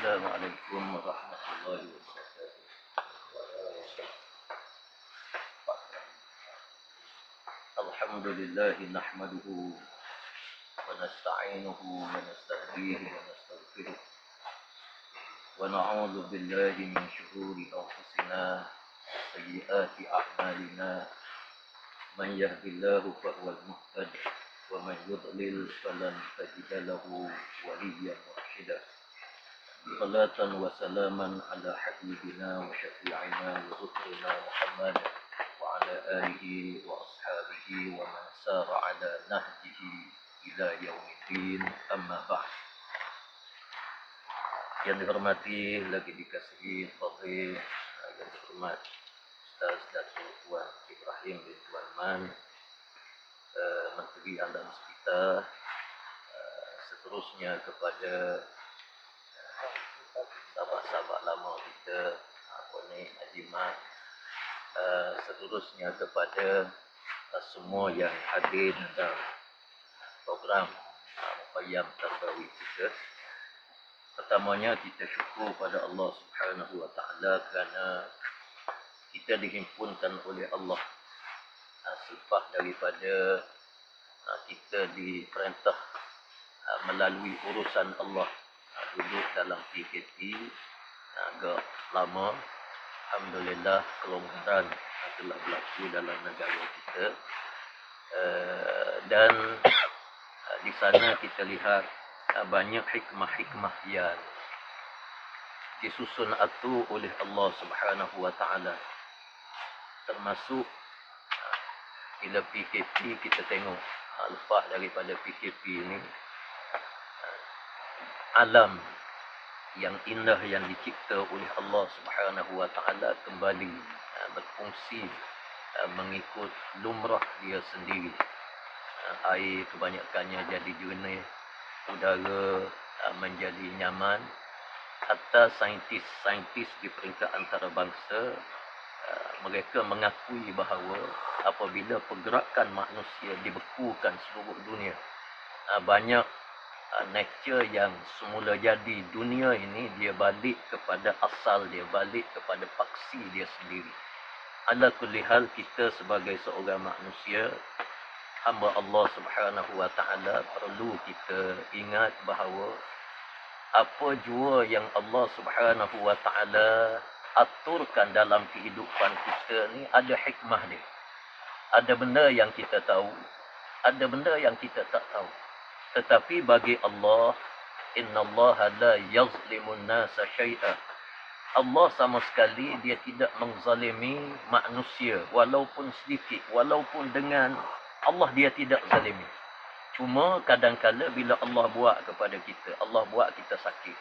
Assalamualaikum warahmatullahi wabarakatuh. Alhamdulillah nahmaduhu wa nasta'inuhu wa nasta'dihi wa nastaghfiruh wa na'udzu billahi min shururi anfusina wa sayyiati a'malina. Man yahdihillahu fahuwal muhtadi wa man yudlil falan tajida lahu waliyyan mursyida. Salatan wa salaman ala habibina wa syafi'ina wa dhukrina Muhammad wa ala alihi wa ashabihi wa man sara ala nahjihi ila yaumiddin, amma ba'd. Yang dihormati lagi dikasihi fadhil yang dihormat Ustaz Datuk Tuan Ibrahim bin Tuan Man, Menteri Alam Sekitar, seterusnya kepada sahabat-sahabat lama kita, Ponik Ajimat, seterusnya kepada semua yang hadir dalam program Muqayyam Tarbawi kita. Pertamanya kita syukur pada Allah Subhanahu wa taala kerana kita dihimpunkan oleh Allah selepas daripada kita diperintah melalui urusan Allah duduk dalam PKP agak lama. Alhamdulillah kelonggaran telah berlaku dalam negara kita, dan di sana kita lihat banyak hikmah-hikmah yang disusun atur oleh Allah Subhanahu wa taala, termasuk bila PKP kita tengok lepas daripada PKP ini alam yang indah yang dicipta oleh Allah Subhanahu wa taala kembali berfungsi mengikut lumrah dia sendiri. Air kebanyakannya jadi jernih, udara menjadi nyaman. Hatta saintis di peringkat antarabangsa mereka mengakui bahawa apabila pergerakan manusia dibekukan seluruh dunia, banyak nature yang semula jadi dunia ini dia balik kepada asal dia, balik kepada paksi dia sendiri. Ala kulli hal, kita sebagai seorang manusia hamba Allah Subhanahu wa taala perlu kita ingat bahawa apa jua yang Allah Subhanahu wa taala aturkan dalam kehidupan kita ni ada hikmah dia. Ada benda yang kita tahu, ada benda yang kita tak tahu. Tetapi bagi Allah, innallaha la yazlimun nasa syai'a. Allah sama sekali dia tidak menzalimi manusia walaupun sedikit, walaupun dengan Allah dia tidak zalimi. Cuma kadang-kadang bila Allah buat kepada kita, Allah buat kita sakit.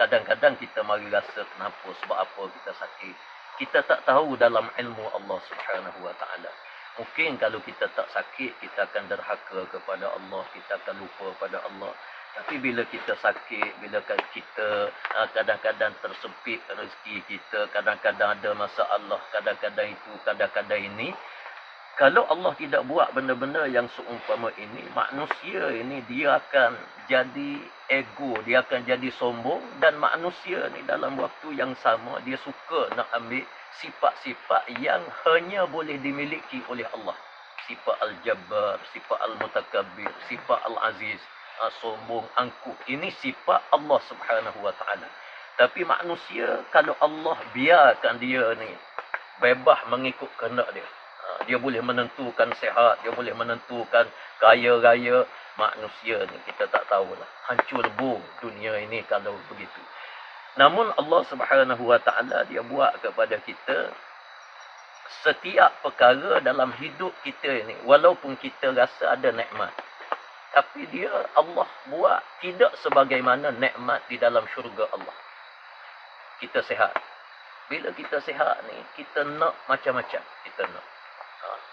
Kadang-kadang kita mari rasa kenapa, sebab apa kita sakit. Kita tak tahu dalam ilmu Allah Subhanahu wa taala. Mungkin kalau kita tak sakit, kita akan derhaka kepada Allah, kita akan lupa pada Allah. Tapi bila kita sakit, bila kita kadang-kadang tersempit rezeki kita, kadang-kadang ada masalah, kadang-kadang itu, kadang-kadang ini. Kalau Allah tidak buat benda-benda yang seumpama ini, manusia ini dia akan jadi ego, dia akan jadi sombong, dan manusia ni dalam waktu yang sama dia suka nak ambil sifat-sifat yang hanya boleh dimiliki oleh Allah. Sifat Al-Jabbar, sifat Al-Mutakabbir, sifat Al-Aziz, sombong, angkuh. Ini sifat Allah Subhanahu wa taala. Tapi manusia, kalau Allah biarkan dia ni bebas mengikut kehendak dia, dia boleh menentukan sehat, dia boleh menentukan kaya raya. Manusia ni kita tak tahulah, hancur lebur dunia ini kalau begitu. Namun Allah Subhanahu wa taala dia buat kepada kita setiap perkara dalam hidup kita ini, walaupun kita rasa ada nikmat, tapi dia Allah buat tidak sebagaimana nikmat di dalam syurga Allah. Kita sihat. Bila kita sihat ni, kita nak macam-macam.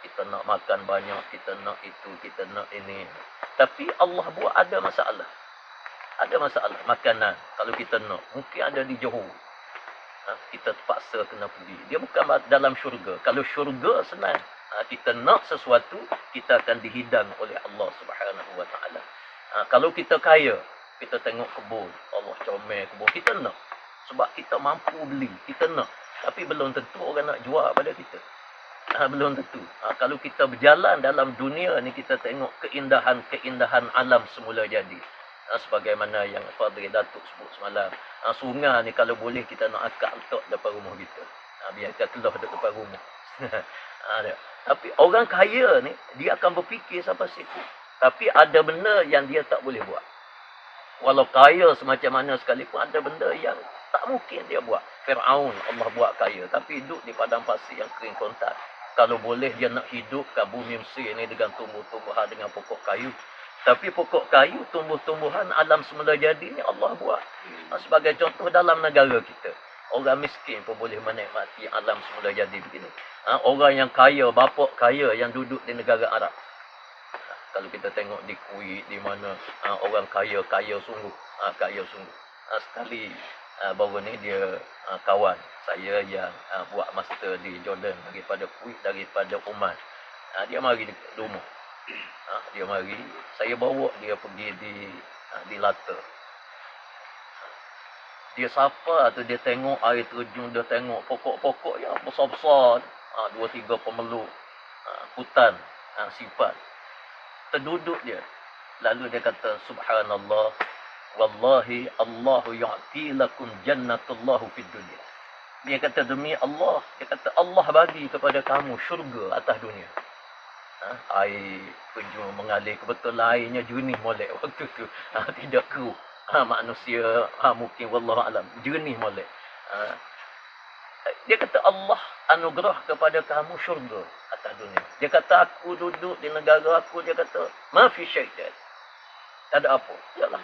Kita nak makan banyak, kita nak itu, kita nak ini. Tapi Allah buat ada masalah. Ada masalah makanan. Kalau kita nak, mungkin ada di Johor. Kita terpaksa kena pergi. Dia bukan dalam syurga. Kalau syurga senang. Kita nak sesuatu, kita akan dihidang oleh Allah Subhanahu wa taala. Kalau kita kaya, kita tengok kebun. Allah comel kebun. Kita nak. Sebab kita mampu beli. Kita nak. Tapi belum tentu orang nak jual pada kita. Belum tentu. Kalau kita berjalan dalam dunia ni, kita tengok keindahan-keindahan alam semula jadi. Sebagaimana yang Fadhil Datuk sebut semalam. Sungai ni kalau boleh kita nak akak letak depan rumah kita. Biar kita keluar depan rumah. Tapi orang kaya ni, dia akan berfikir sampai situ. Tapi ada benda yang dia tak boleh buat. Walau kaya semacam mana sekalipun, ada benda yang tak mungkin dia buat. Fir'aun Allah buat kaya, tapi hidup di padang pasir yang kering kontan. Kalau boleh dia nak hidupkan bumi Mesir ni dengan tumbuh-tumbuhan, dengan pokok kayu. Tapi pokok kayu, tumbuh-tumbuhan, alam semula jadi ni Allah buat. Sebagai contoh dalam negara kita, orang miskin pun boleh menikmati alam semula jadi begini. Orang yang kaya, bapak kaya yang duduk di negara Arab. Kalau kita tengok di Kuwait, di mana orang kaya sungguh. Kaya sungguh. Sekali baru ni dia kawan saya yang buat master di Jordan, daripada Kuwait, daripada Oman. Dia mari di rumah. Dia mari, saya bawa dia pergi di Lata. Dia sapa atau dia tengok air terjun, dia tengok pokok-pokok yang besar-besar, 2-3 pemeluk, hutan, sifat. Terduduk dia. Lalu dia kata, subhanallah, wallahi Allahu yu'ti lakum jannatullahu fid dunya. Dia kata, demi Allah, dia kata Allah bagi kepada kamu syurga atas dunia. Air terjun mengalir, kebetulan airnya jernih molek waktu tu. Tidak keruh. Manusia mungkin wallahualam jernih molek. Dia kata Allah anugerah kepada kamu syurga atas dunia. Dia kata aku duduk di negara aku, dia kata ma fi syai'in. Tak ada apa. Yalah.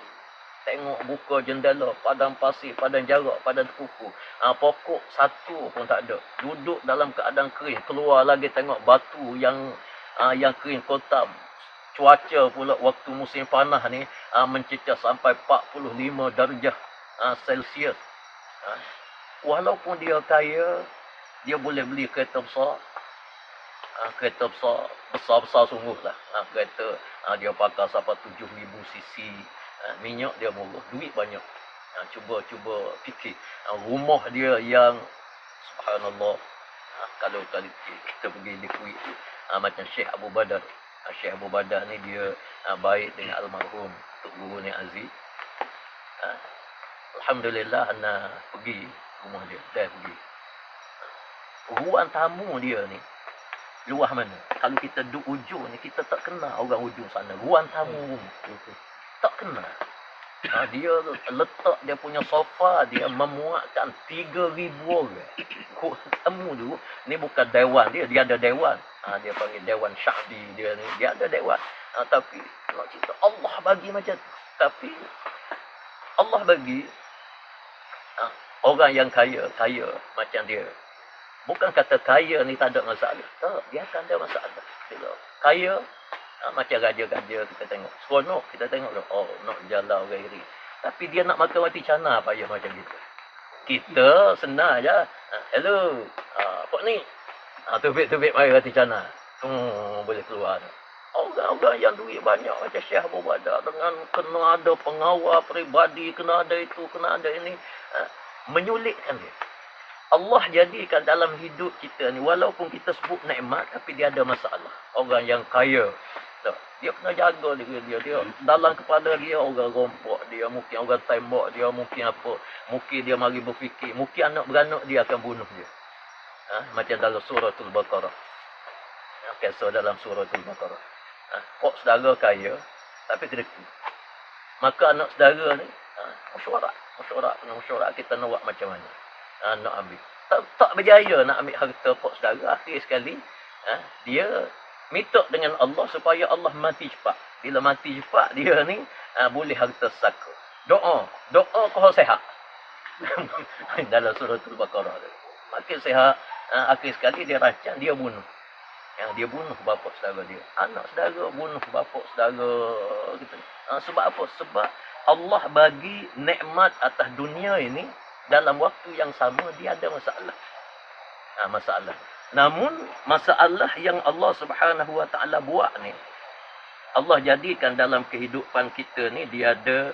Tengok buka jendela, padang pasir, padang jarak, padang kuku. Pokok satu pun tak ada. Duduk dalam keadaan kering, keluar lagi tengok batu yang kering kotam. Cuaca pula waktu musim panas ni mencecah sampai 45 darjah Celsius. Walaupun dia kaya, dia boleh beli kereta besar. Kereta besar sungguh lah. Kereta dia pakai sampai 7,000 cc. Minyak dia murah, duit banyak. Cuba fikir. Rumah dia yang subhanallah. Kalau kita pergi di Kuwait tu, macam Syekh Abu Badar. Syekh Abu Badar ni dia baik dengan almarhum Tok Guru ni Aziz. Alhamdulillah ana pergi rumah dia. Dah pergi. Ruang tamu dia ni luah mana? Kalau kita duduk ujung ni, kita tak kenal orang ujung sana. Ruang tamu tak kenal. Dia letak dia punya sofa, dia memuatkan 3,000 orang. Ruang tamu tu, ni bukan dewan dia ada dewan. Dia panggil dewan Sya'bi dia ni. Dia ada dewan. Tapi nak cerita Allah bagi macam tu. Tapi Allah bagi orang yang kaya macam dia. Bukan kata kaya ni tak ada masalah. Tak, dia akan ada masalah. Kaya, macam raja-raja kita tengok. Seronok kita tengok. Nak jalan gairi. Tapi dia nak makan mati cana payah macam kita. Kita senang je. Hello, Pak ni. Tubik-tubik mari mati cana. Boleh keluar. Orang-orang yang duit banyak macam Syekh Abu Badar, dengan kena ada pengawal peribadi, kena ada itu, kena ada ini. Menyulitkan dia. Allah jadikan dalam hidup kita ni, walaupun kita sebut nikmat, tapi dia ada masalah. Orang yang kaya, dia kena jaga dia. Dalam kepala dia orang rompok, dia mungkin orang tembak, dia mungkin apa. Mungkin dia mari berfikir, mungkin anak beranak dia akan bunuh dia. Macam dalam suratul Baqarah. Kisah dalam suratul Baqarah. Kok saudara kaya, tapi kedekut. Maka anak saudara ni, mesyuarat kita nak buat macam mana. Nak ambil. Tak berjaya nak ambil harta pak saudara. Akhir sekali, dia minta dengan Allah supaya Allah mati cepat. Bila mati cepat, dia ni boleh harta saka. Doa kau sihat. Dalam suratul Baqarah tu. Makin sihat, akhir sekali dia rancang, dia bunuh. Dia bunuh bapa saudara dia. Anak saudara bunuh bapa saudara. Gitu. Sebab apa? Sebab Allah bagi nikmat atas dunia ini, dalam waktu yang sama dia ada masalah. Masalah. Namun masalah yang Allah Subhanahu Wa Taala buat ni, Allah jadikan dalam kehidupan kita ni dia ada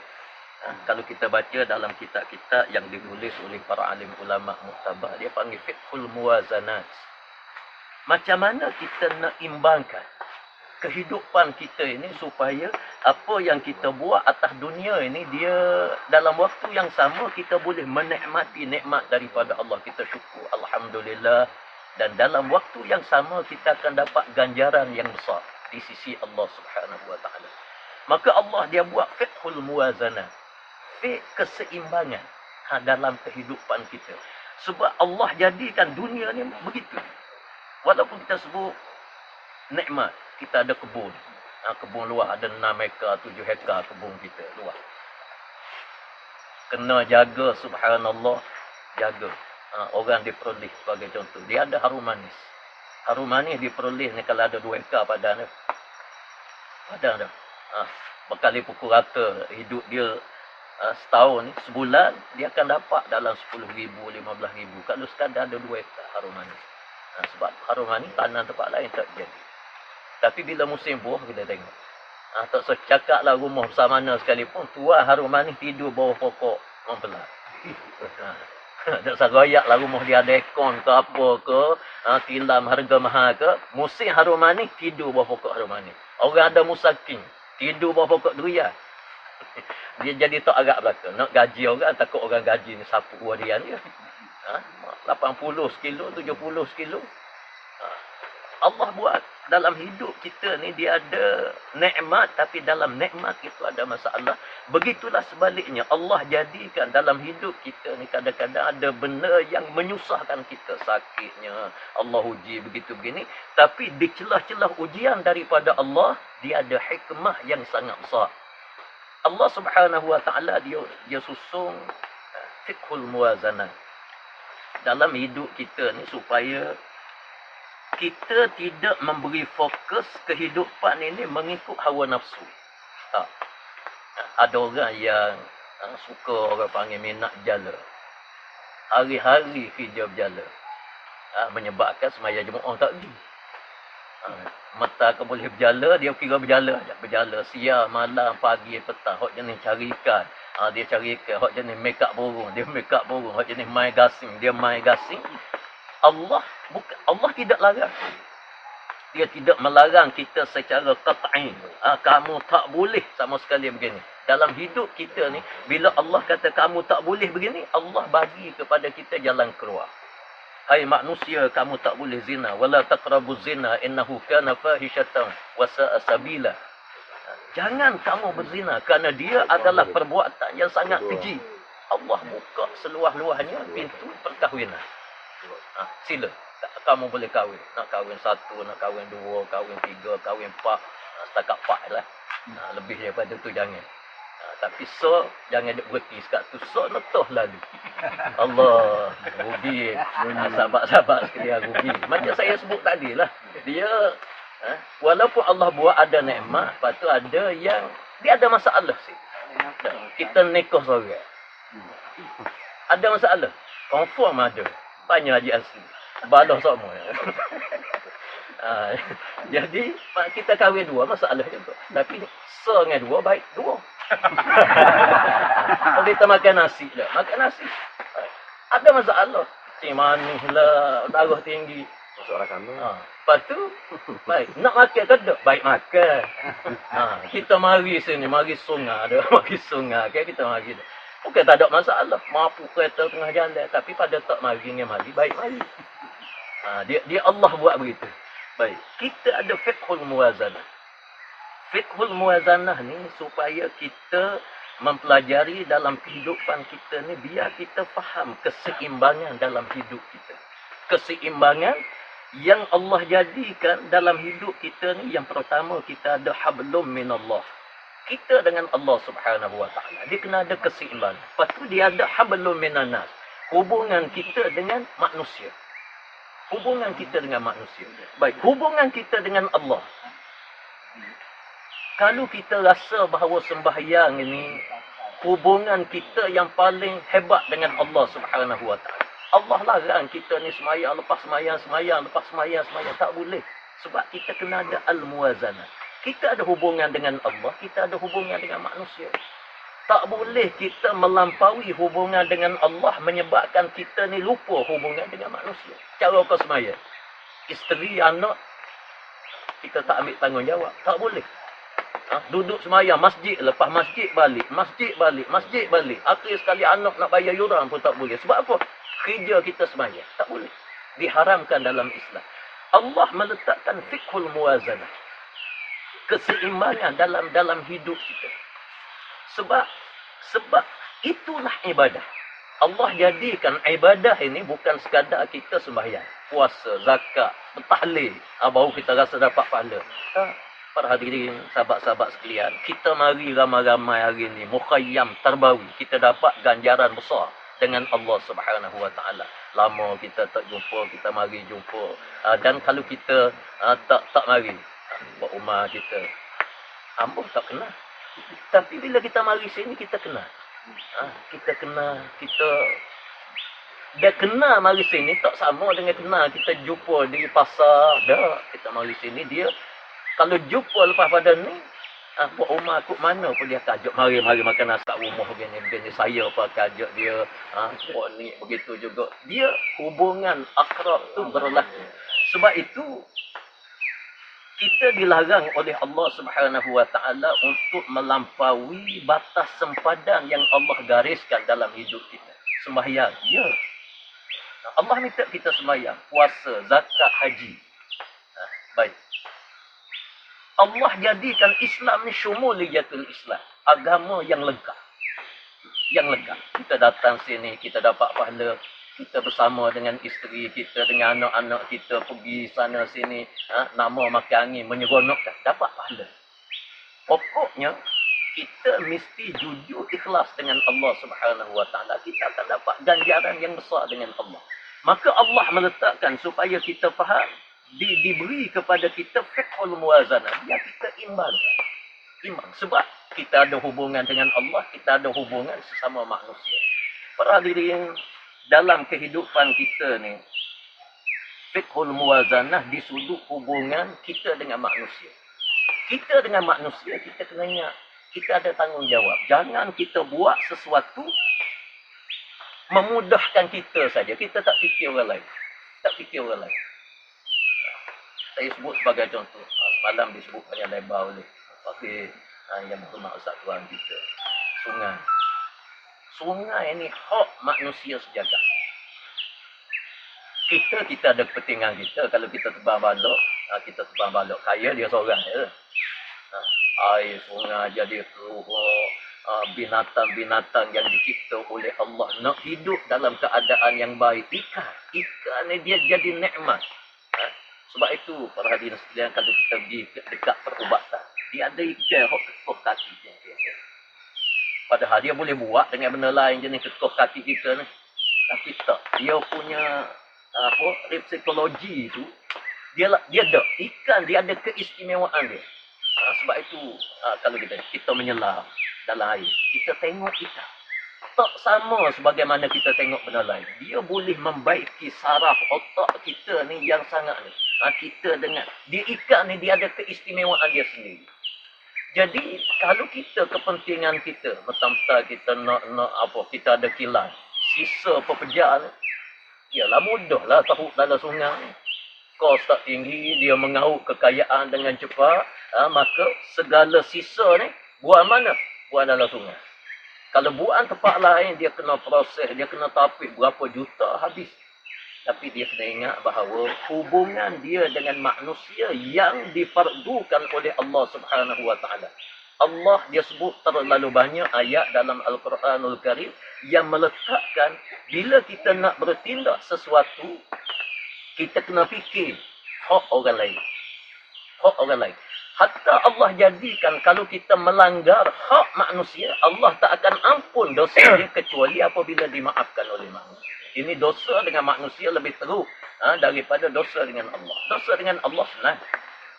Kalau kita baca dalam kitab-kitab yang ditulis oleh para alim ulama muktabar, dia panggil fiqhul muwazanat. Macam mana kita nak imbangkan kehidupan kita ini supaya apa yang kita buat atas dunia ini, dia dalam waktu yang sama kita boleh menikmati nikmat daripada Allah. Kita syukur, alhamdulillah. Dan dalam waktu yang sama kita akan dapat ganjaran yang besar di sisi Allah Subhanahu wa taala. Maka Allah dia buat fiqhul muwazanah, keseimbangan dalam kehidupan kita. Sebab Allah jadikan dunia ni begitu. Walaupun kita sebut nikmat, kita ada kebun. Kebun luas ada 6 hektar, 7 hektar kebun kita luas. Kena jaga, subhanallah, jaga. Orang diperoleh sebagai contoh. Dia ada harum manis. Harum manis diperoleh ni kalau ada 2 hektar padan. Padan dah. Berkali pukul rata hidup dia setahun ni, sebulan dia akan dapat dalam 10,000, 15,000 kalau sekadar ada 2 hektar harum manis. Sebab harum manis tanah tempat lain tak jadi. Tapi bila musim buah kita tengok, tak secakaplah rumah besar mana sekalipun, tuan harum manis tidur bawah pokok membelah. Tak sarayak lah rumah dia ada ekon ke apa ke, tilam harga mahal ke, musim harum manis tidur bawah pokok harum manis. Orang ada musakin tidur bawah pokok durian. Dia jadi tak agak belakang. Nak gaji orang, takut orang gaji ni sapu harian dia. 80 sekilo, 70 sekilo. Allah buat dalam hidup kita ni dia ada nikmat, tapi dalam nikmat itu ada masalah. Begitulah sebaliknya. Allah jadikan dalam hidup kita ni kadang-kadang ada benda yang menyusahkan kita. Sakitnya, Allah uji begitu begini. Tapi di celah-celah ujian daripada Allah, dia ada hikmah yang sangat besar. Allah Subhanahu wa taala dia susung fiqhul muwazanah dalam hidup kita ni supaya kita tidak memberi fokus kehidupan ini mengikut hawa nafsu. Ada orang yang suka, orang panggil minat jala. Hari-hari kerja berjala. Menyebabkan semaya Jumaat tak pergi. Mata ke boleh berjala, dia kira berjala aja. Berjala siang, malam, pagi, petang. Hak jenis cari ikan. Dia cari ikan. Hak jenis make up burung, dia make up burung. Hak jenis main gasing, dia main gasing. Allah tidak larang. Dia tidak melarang kita secara qat'i. Kamu tak boleh sama sekali begini. Dalam hidup kita ni, bila Allah kata kamu tak boleh begini, Allah bagi kepada kita jalan keluar. Hai manusia, kamu tak boleh zina. Wala taqrabuz zina innahu kana fahishatan wa sa'a sabila. Jangan kamu berzina kerana dia adalah perbuatan yang sangat keji. Allah buka seluas-luasnya pintu perkahwinan. Sila. Kamu boleh kahwin. Nak kahwin 1, nak kahwin 2, kahwin 3, kahwin 4. Setakat 4 lah. Lebih daripada tu jangan. Tapi so, jangan dia berhenti sekat tu. So, netuh lalu. Allah. Rugi. Sahabat-sahabat sekalian rugi. Macam saya sebut tadi lah. Dia, walaupun Allah buat ada nikmat, lepas tu ada yang, dia ada masalah sih. Kita nikah seorang. Ada masalah. Confirm ada. Banyak haji asli. Balah semua. Jadi, kita kahwin 2, masalah juga. Tapi, dengan 2, baik 2. Kalau kita makan nasi lah. Makan nasi. Ada masalah. Manis lah. Darah tinggi. Masalah kamu. Lepas tu, baik. Nak makan ke tak? Baik makan. Kita mari sini. Mari sungai. Mari sungai. Kita mari. Bukan tak ada masalah. Mampu kereta tengah jalan. Tapi pada tak mari dengan mari. Baik mari. Dia Allah buat begitu. Baik. Kita ada fiqhul muwazanah. Fiqhul muwazanah ni supaya kita mempelajari dalam kehidupan kita ni biar kita faham keseimbangan dalam hidup kita. Keseimbangan yang Allah jadikan dalam hidup kita ni, yang pertama kita ada hablum minallah. Kita dengan Allah Subhanahu wa taala. Dia kena ada keseimbangan. Lepas tu dia ada hablum minanas. Hubungan kita dengan manusia. Hubungan kita dengan manusia. Baik, hubungan kita dengan Allah. Kalau kita rasa bahawa sembahyang ini hubungan kita yang paling hebat dengan Allah Subhanahu wa taala. Allah larang kita ni semayang lepas semayang, semayang lepas semayang, semayang. Tak boleh. Sebab kita kena ada al-muwazanah. Kita ada hubungan dengan Allah, kita ada hubungan dengan manusia. Tak boleh kita melampaui hubungan dengan Allah menyebabkan kita ni lupa hubungan dengan manusia. Cara kau semaya. Isteri, anak, kita tak ambil tanggungjawab. Tak boleh. Duduk semayang masjid, lepas masjid balik, masjid balik, masjid balik. Akhir sekali anak nak bayar yuran pun tak boleh. Sebab apa? Kerja kita semayang. Tak boleh. Diharamkan dalam Islam. Allah meletakkan fiqhul muwazanah. Keseimbangan dalam hidup kita. Sebab itulah ibadah. Allah jadikan ibadah ini bukan sekadar kita sembahyang, puasa, zakat, tahlil, baru kita rasa dapat pahala. Para hadirin, sahabat-sahabat sekalian, kita mari ramai-ramai hari ini mukhayyam tarbawi, kita dapat ganjaran besar dengan Allah Subhanahu Wa Taala. Lama kita tak jumpa, kita mari jumpa. Dan kalau kita tak mari, buat umar kita, ambuh tak kenal. Tapi bila kita mari sini, kita kenal. Kita kenal, dia kenal mari sini tak sama dengan kenal kita jumpa di pasar. Dah, kita mari sini, dia kalau jumpa lepas pada ni, buat rumah aku mana pun dia kajak, mari makan nasi kat rumah begini, saya apa kajak dia, buat ni, begitu juga. Dia hubungan akrab tu berlaku. Sebab itu, kita dilarang oleh Allah Subhanahu Wa Taala untuk melampaui batas sempadan yang Allah gariskan dalam hidup kita. Sembahyang, ya. Allah minta kita sembahyang, puasa, zakat, haji. Baik. Allah jadikan Islam ni syumuliyatul Islam, agama yang lengkap. Yang lengkap. Kita datang sini, kita dapat pahala. Kita bersama dengan isteri kita, dengan anak-anak kita, pergi sana sini, nama makan angin, menyeronokkan, dapat pahala. Pokoknya, kita mesti jujur ikhlas dengan Allah Subhanahu Wa Taala. Kita akan dapat ganjaran yang besar dengan Allah. Maka Allah meletakkan supaya kita faham, diberi kepada kita fiqhul muwazanah, yang kita imbang. Sebab kita ada hubungan dengan Allah, kita ada hubungan sesama manusia. Para hadirin, dalam kehidupan kita ni, fiqhul muwazanah di sudut hubungan kita dengan manusia. Kita dengan manusia, kita kena ingat, kita ada tanggungjawab. Jangan kita buat sesuatu memudahkan kita saja. Kita tak fikir orang lain. Tak fikir orang lain. Saya sebut sebagai contoh. Semalam disebut banyak lebar oleh Fakir yang berhormat Ustaz Tuan kita. Sungai. Sungai ni hak manusia sejagat. Kita ada kepentingan kita. Kalau kita terbang balok, kaya dia seorang je. Air sungai jadi keruh, binatang-binatang yang dicipta oleh Allah nak hidup dalam keadaan yang baik. Ikan ni dia jadi nikmat. Sebab itu para hadirin sekalian, kalau kita pergi dekat perubatan, dia ada ikan hok ketuk kaki dia. Padahal dia boleh buat dengan benda lain jenis ketuk kaki kita ni. Tapi tak. Dia punya psikologi tu, dia ada. Ikan dia ada keistimewaan dia. Sebab itu, kalau kita menyelam dalam air, kita tengok ikan. Tak sama sebagaimana kita tengok benda lain. Dia boleh membaiki saraf otak kita ni yang sangat ni. Kita dengar. Dia ikan ni, dia ada keistimewaan dia sendiri. Jadi, kalau kita kepentingan kita, mentang-mentang kita nak kita ada kilat, sisa pekerjaan, ialah mudahlah tahu dalam sungai. Kos tak tinggi, dia mengauk kekayaan dengan cepat, maka segala sisa ni, buang mana? Buang dalam sungai. Kalau buang tempat lain, dia kena proses, dia kena tapik berapa juta habis. Tapi dia kena ingat bahawa hubungan dia dengan manusia yang difardukan oleh Allah Subhanahu Wa Taala. Allah dia sebut terlalu banyak ayat dalam Al-Quranul Karim yang meletakkan bila kita nak bertindak sesuatu, kita kena fikir hak orang lain. Hak orang lain. Hatta Allah jadikan kalau kita melanggar hak manusia, Allah tak akan ampun dosa dia kecuali apabila dimaafkan oleh manusia. Ini dosa dengan manusia lebih teruk daripada dosa dengan Allah. Dosa dengan Allah senang.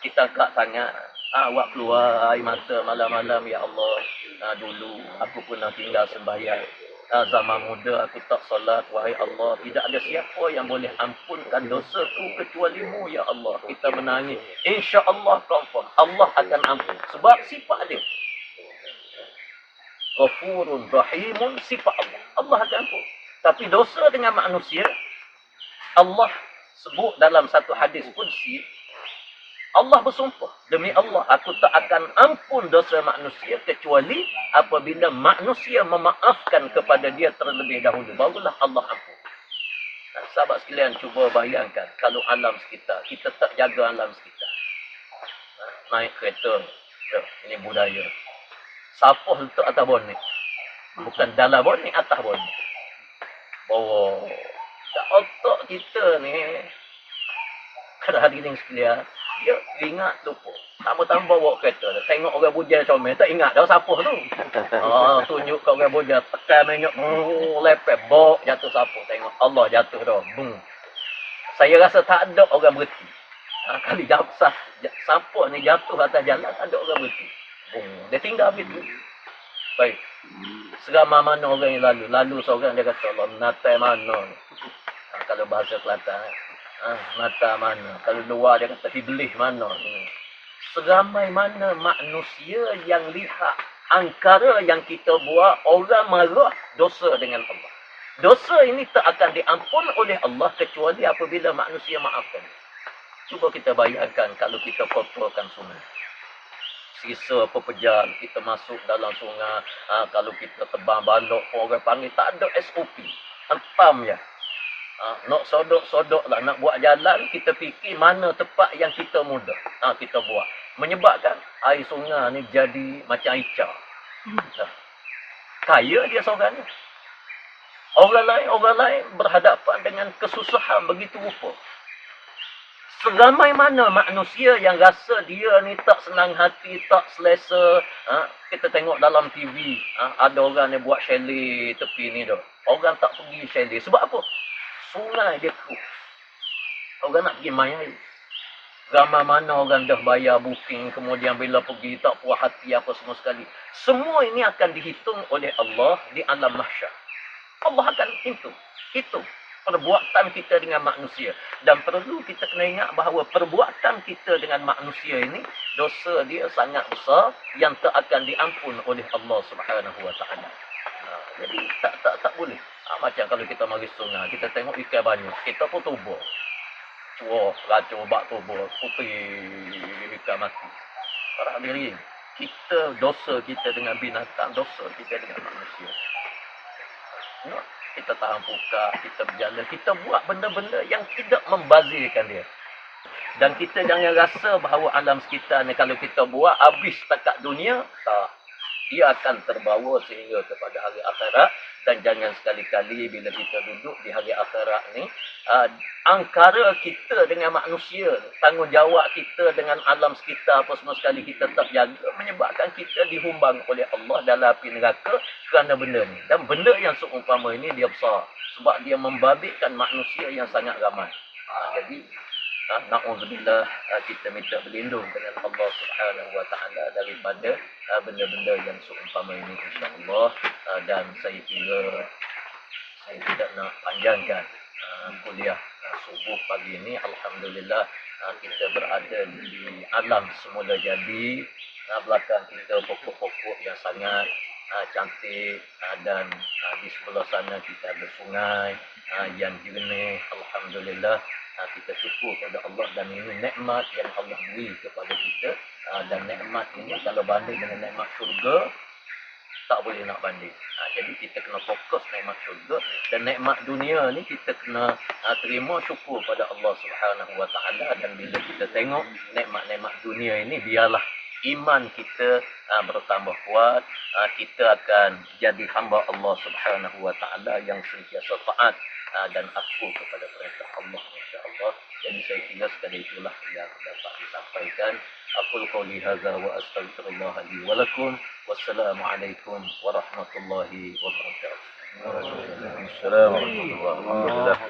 Kita angkat tangan, awak keluar air mata malam-malam, ya Allah, dulu aku pernah tinggal sembahyang. Zaman muda aku tak solat, wahai Allah, tidak ada siapa yang boleh ampunkan dosaku kecuali-Mu, ya Allah. Kita menangis. Insya-Allah confirm Allah akan ampun sebab sifat dia. Ghafurun Rahimun, sifat Allah. Allah akan ampun. Tapi dosa dengan manusia, Allah sebut dalam satu hadis qudsi, Allah bersumpah, demi Allah, aku tak akan ampun dosa manusia kecuali apabila manusia memaafkan kepada dia terlebih dahulu. Barulah Allah ampun. Sahabat sekalian, cuba bayangkan kalau alam sekitar, kita tak jaga alam sekitar. Naik kereta, ini budaya. Sapuh letak atas bonet. Bukan dalam bonet, atas bonet. Bawa. Tak otak kita ni, pada hari ni sekalian, dia ingat lupa. Tambah-tambah bawa kereta. Tengok orang bujang comel, tak ingat dah sapuh tu. Tunjuk kat orang bujang, tekan menyok, lepet, bawa jatuh sapuh. Tengok Allah jatuh dah. Saya rasa tak ada orang berhenti. Kali sapuh ni jatuh atas jalan, tak ada orang berhenti. Dia tinggal habis tu. Baik. Seramai mana orang yang lalu. Lalu seorang dia kata, Allah menatai mana ni. Kalau bahasa Kelantan, mata mana. Kalau luar dia kata, iblis mana ni. Seramai mana manusia yang lihat angkara yang kita buat, orang marah dosa dengan Allah. Dosa ini tak akan diampun oleh Allah kecuali apabila manusia maafkan. Cuba kita bayangkan kalau kita kotorkan sungai. Sisa pepejal, kita masuk dalam sungai. Kalau kita tebang balok, orang panggil, tak ada SOP. Hentam je. Nak sodok-sodok lah, nak buat jalan, kita fikir mana tempat yang kita mudah. Kita buat. Menyebabkan air sungai ni jadi macam icah. Kaya dia seorang ni. Orang lain berhadapan dengan kesusahan begitu rupa. Seramai mana manusia yang rasa dia ni tak senang hati, tak selesa. Kita tengok dalam TV, ada orang yang buat chalet tepi ni dah. Orang tak pergi chalet. Sebab apa? Sungai dia keruh. Orang nak pergi main air. Ramai mana orang dah bayar booking, kemudian bila pergi tak puas hati apa semua sekali. Semua ini akan dihitung oleh Allah di alam mahsyar. Allah akan hitung perbuatan kita dengan manusia. Dan perlu kita kena ingat bahawa perbuatan kita dengan manusia ini, dosa dia sangat besar yang tak akan diampun oleh Allah Subhanahu Wa Taala. Jadi tak boleh. Macam kalau kita mari sungai, kita tengok ikan banyak, kita pun tubuh. Racun bak tubuh, putih ikan mati. Para hadirin, kita dosa kita dengan binatang, dosa kita dengan manusia. Kita tahan puka, kita berjalan, kita buat benda-benda yang tidak membazirkan dia. Dan kita jangan rasa bahawa alam sekitar ni kalau kita buat habis setakat dunia, tak. Dia akan terbawa sehingga kepada hari akhirat. Dan jangan sekali-kali bila kita duduk di hari akhirat ni, angkara kita dengan manusia, tanggungjawab kita dengan alam sekitar apa semua sekali kita tak jaga, menyebabkan kita dihumbang oleh Allah dalam api neraka kerana benda ni. Dan benda yang seumpama ini dia besar. Sebab dia membabitkan manusia yang sangat ramai. Jadi, na'udzubillah, kita minta berlindung dengan Allah Subhanahu Wa Taala daripada benda-benda yang seumpama ini, insya-Allah. Dan saya kira saya tidak nak panjangkan kuliah subuh pagi ini. Alhamdulillah, kita berada di alam semula jadi. Belakang kita pokok-pokok yang sangat cantik, dan di sebelah sana kita ada sungai yang jernih. Alhamdulillah, kita syukur kepada Allah, dan ini nikmat yang Allah beri kepada kita. Dan nikmat ini kalau banding dengan nikmat syurga, tak boleh nak banding. Jadi kita kena fokus nikmat syurga, dan nikmat dunia ni kita kena terima syukur pada Allah Subhanahu Wa Taala. Dan bila kita tengok nikmat-nikmat dunia ini, biarlah iman kita bertambah kuat. Kita akan jadi hamba Allah Subhanahu Wa Taala yang sentiasa taat dan aku kepada perintah Allah, insya-Allah. Jadi saya kira sekadar itulah yang dapat disampaikan. Aqul qouli hadza wa astaghfirullah li wa lakum. Wassalamualaikum warahmatullahi wabarakatuh. Waalaikumsalam warahmatullahi wabarakatuh.